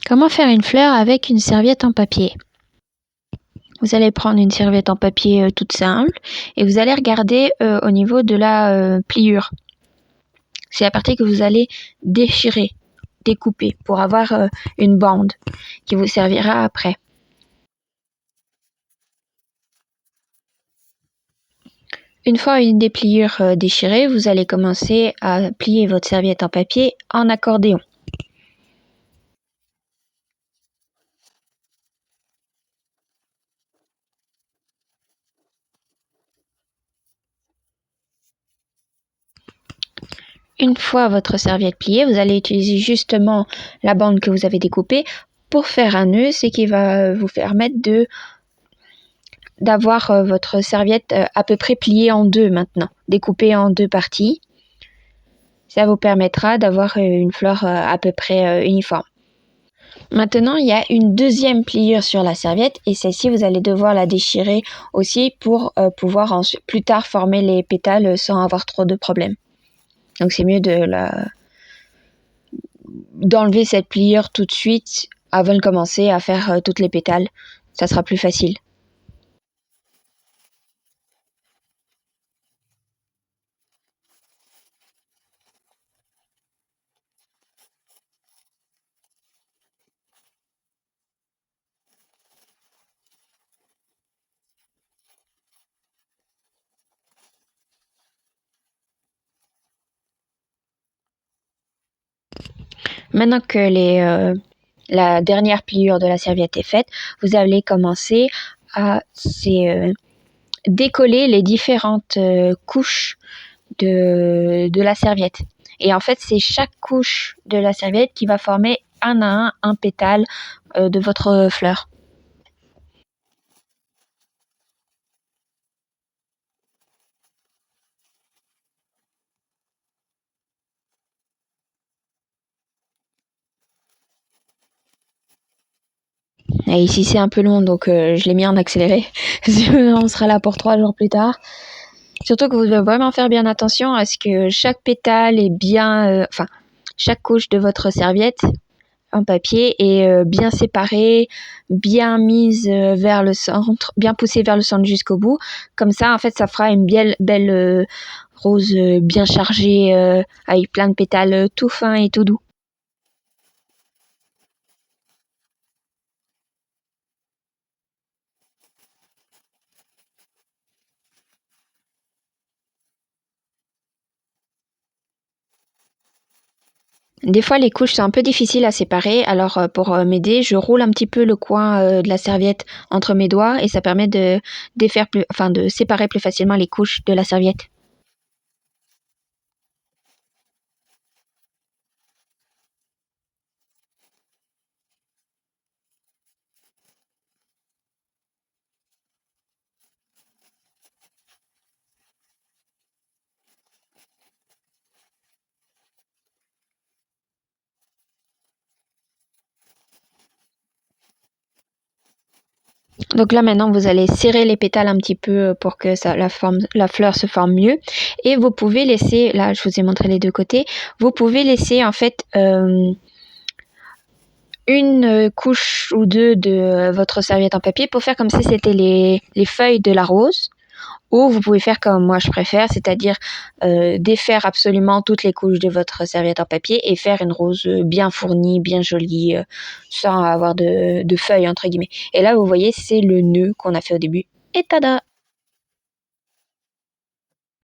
Comment faire une fleur avec une serviette en papier? Vous allez prendre une serviette en papier toute simple et vous allez regarder au niveau de la pliure. C'est la partie que vous allez déchirer, découper pour avoir une bande qui vous servira après. Une fois une des pliures déchirées, vous allez commencer à plier votre serviette en papier en accordéon. Une fois votre serviette pliée, vous allez utiliser justement la bande que vous avez découpée pour faire un nœud, ce qui va vous permettre d'avoir votre serviette à peu près pliée en deux maintenant, découpée en deux parties. Ça vous permettra d'avoir une fleur à peu près uniforme. Maintenant, il y a une deuxième pliure sur la serviette et celle-ci, vous allez devoir la déchirer aussi pour pouvoir plus tard former les pétales sans avoir trop de problèmes. Donc c'est mieux d'enlever cette pliure tout de suite avant de commencer à faire toutes les pétales. Ça sera plus facile. Maintenant que la dernière pliure de la serviette est faite, vous allez commencer à décoller les différentes couches de la serviette. Et en fait, c'est chaque couche de la serviette qui va former un à un pétale de votre fleur. Et ici, c'est un peu long, donc je l'ai mis en accéléré. On sera là pour 3 jours plus tard. Surtout que vous devez vraiment faire bien attention à ce que chaque pétale est bien... chaque couche de votre serviette en papier est bien séparée, bien mise vers le centre, bien poussée vers le centre jusqu'au bout. Comme ça, en fait, ça fera une belle rose bien chargée avec plein de pétales tout fins et tout doux. Des fois, les couches sont un peu difficiles à séparer, alors pour m'aider, je roule un petit peu le coin de la serviette entre mes doigts et ça permet de séparer plus facilement les couches de la serviette. Donc là maintenant vous allez serrer les pétales un petit peu pour que la fleur se forme mieux et vous pouvez laisser, là je vous ai montré les deux côtés, vous pouvez laisser en fait une couche ou deux de votre serviette en papier pour faire comme si c'était les feuilles de la rose. Ou vous pouvez faire comme moi je préfère, c'est-à-dire défaire absolument toutes les couches de votre serviette en papier et faire une rose bien fournie, bien jolie, sans avoir de feuilles entre guillemets. Et là vous voyez c'est le nœud qu'on a fait au début. Et tada!